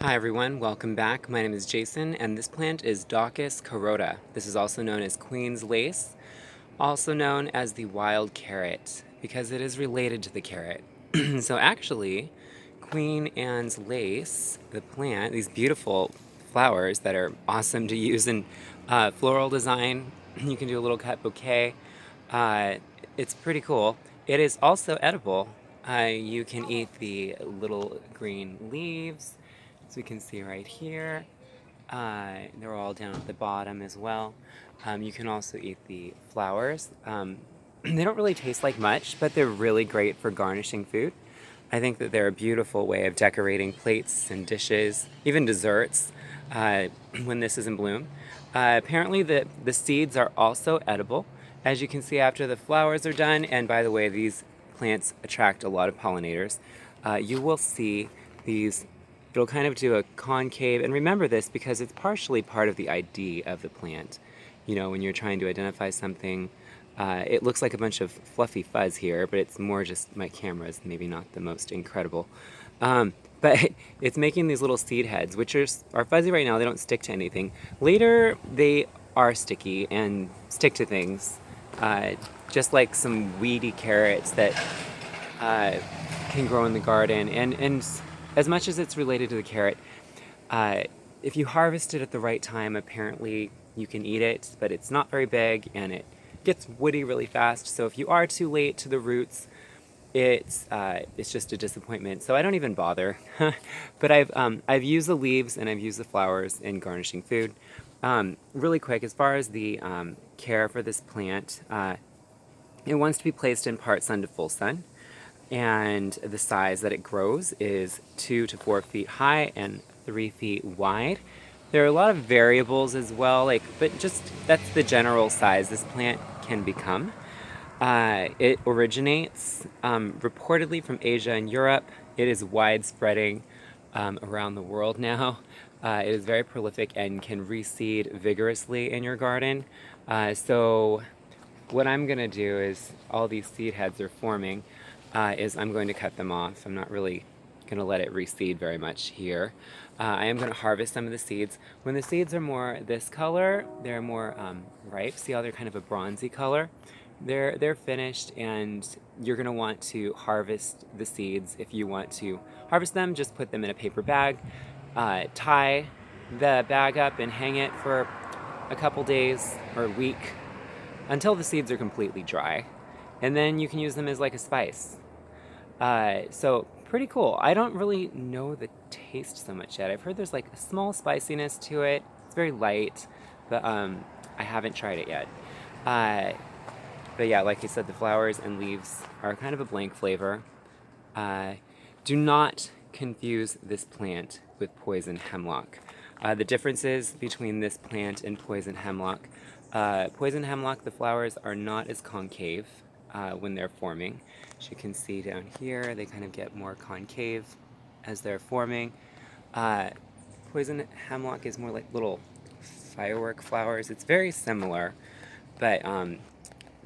Hi everyone, welcome back. My name is Jason and this plant is Daucus carota. This is also known as Queen's Lace, also known as the wild carrot because it is related to the carrot. So actually, Queen Anne's lace, the plant, these beautiful flowers that are awesome to use in floral design. You can do a little cut bouquet. Uh, it's pretty cool. It is also edible. You can eat the little green leaves, as we can see right here. They're all down at the bottom as well. You can also eat the flowers. They don't really taste like much, but they're really great for garnishing food. I think that they're a beautiful way of decorating plates and dishes, even desserts, uh, when this is in bloom. Apparently, the seeds are also edible, as you can see after the flowers are done. And by the way, these plants attract a lot of pollinators. You will see these, it'll kind of do a concave, and remember this because it's partially part of the ID of the plant. You know, when you're trying to identify something, it looks like a bunch of fluffy fuzz here, but it's more just my camera's maybe not the most incredible. But it's making these little seed heads, which are fuzzy right now. They don't stick to anything. Later, they are sticky and stick to things, uh, just like some weedy carrots that uh, can grow in the garden. And as much as it's related to the carrot, uh, if you harvest it at the right time, apparently you can eat it, but it's not very big and it gets woody really fast. So if you are too late to the roots, it's just a disappointment. So I don't even bother. But I've used the leaves and I've used the flowers in garnishing food. Really quick, as far as the care for this plant, it wants to be placed in part sun to full sun, and the size that it grows is 2 to 4 feet high and 3 feet wide. There are a lot of variables as well, but just that's the general size this plant can become. It originates reportedly from Asia and Europe. It is widespreading around the world now. It is very prolific and can reseed vigorously in your garden. So what I'm gonna do is, all these seed heads are forming, is I'm going to cut them off. I'm not really gonna let it reseed very much here. I am gonna harvest some of the seeds. When the seeds are more this color, they're more ripe. See how they're kind of a bronzy color? They're finished, and you're gonna want to harvest the seeds. If you want to harvest them, just put them in a paper bag, tie the bag up and hang it for a couple days or a week until the seeds are completely dry. And then you can use them as like a spice. So pretty cool. I don't really know the taste so much yet. I've heard there's like a small spiciness to it. It's very light, but I haven't tried it yet. Uh, but yeah, like I said, the flowers and leaves are kind of a blank flavor. Uh, do not confuse this plant with poison hemlock. The differences between this plant and poison hemlock. Poison hemlock, the flowers are not as concave when they're forming. As you can see down here, they kind of get more concave as they're forming. Uh, Poison hemlock is more like little firework flowers. It's very similar, but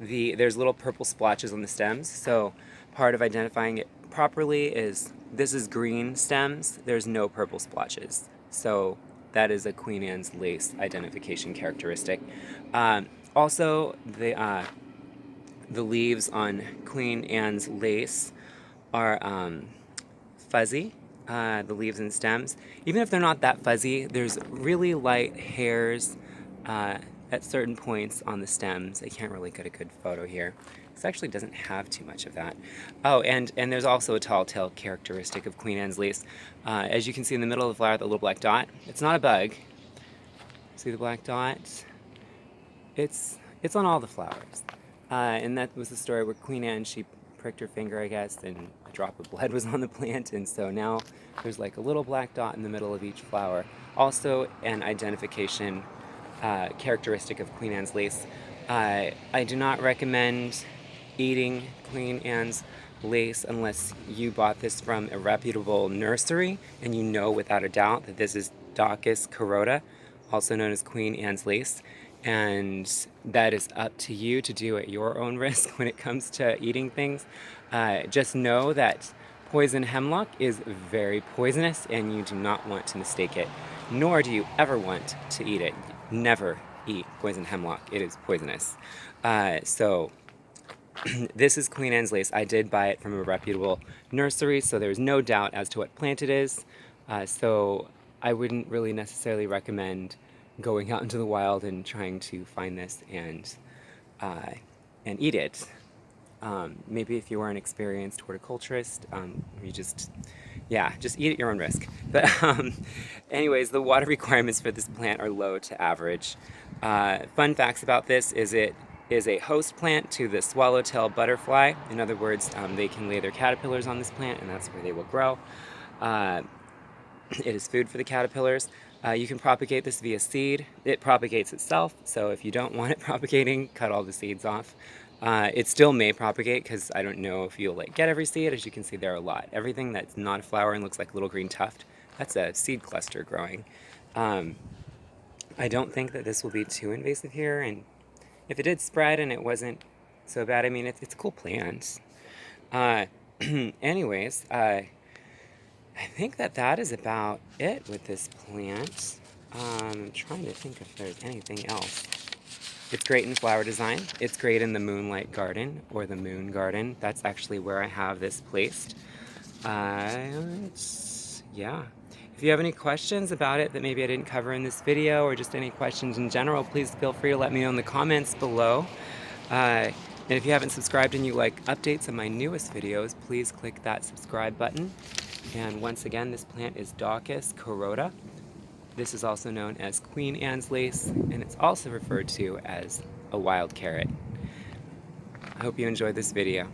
there's little purple splotches on the stems. So part of identifying it properly is this is green stems. There's no purple splotches. So that is a Queen Anne's lace identification characteristic. Also, the leaves on Queen Anne's lace are fuzzy, the leaves and stems. Even if they're not that fuzzy, there's really light hairs at certain points on the stems. I can't really get a good photo here. This actually doesn't have too much of that. Oh, and there's also a tall tail characteristic of Queen Anne's lace. As you can see in the middle of the flower, the little black dot. It's not a bug. See the black dot? It's on all the flowers. And that was the story where Queen Anne, she pricked her finger, I guess, and a drop of blood was on the plant, and so now there's like a little black dot in the middle of each flower. Also, an identification characteristic of Queen Anne's lace. I do not recommend eating Queen Anne's lace unless you bought this from a reputable nursery and you know without a doubt that this is Daucus carota, also known as Queen Anne's lace. And that is up to you to do at your own risk when it comes to eating things. Just know that Poison hemlock is very poisonous and you do not want to mistake it, nor do you ever want to eat it. Never eat poison hemlock. It is poisonous. So this is Queen Anne's lace. I did buy it from a reputable nursery, so there's no doubt as to what plant it is. So I wouldn't really necessarily recommend going out into the wild and trying to find this and eat it. Maybe if you are an experienced horticulturist, you just eat at your own risk. But anyways, the water requirements for this plant are low to average. Fun facts about this is it is a host plant to the swallowtail butterfly. In other words, they can lay their caterpillars on this plant and that's where they will grow. It is food for the caterpillars. You can propagate this via seed. It propagates itself, so if you don't want it propagating, cut all the seeds off. It still may propagate because I don't know if you'll get every seed. As you can see, there are a lot. Everything that's not a flower and looks like a little green tuft, that's a seed cluster growing. I don't think that this will be too invasive here, and if it did spread and it wasn't so bad, I mean, it's a cool plant. Anyways, I think that is about it with this plant. I'm trying to think if there's anything else. It's great in flower design. It's great in the moonlight garden or the moon garden. That's actually where I have this placed. Yeah. If you have any questions about it that maybe I didn't cover in this video, or just any questions in general, please feel free to let me know in the comments below. And if you haven't subscribed and you like updates on my newest videos, please click that subscribe button. And once again, this plant is Daucus carota. This is also known as Queen Anne's lace, and it's also referred to as a wild carrot. I hope you enjoyed this video.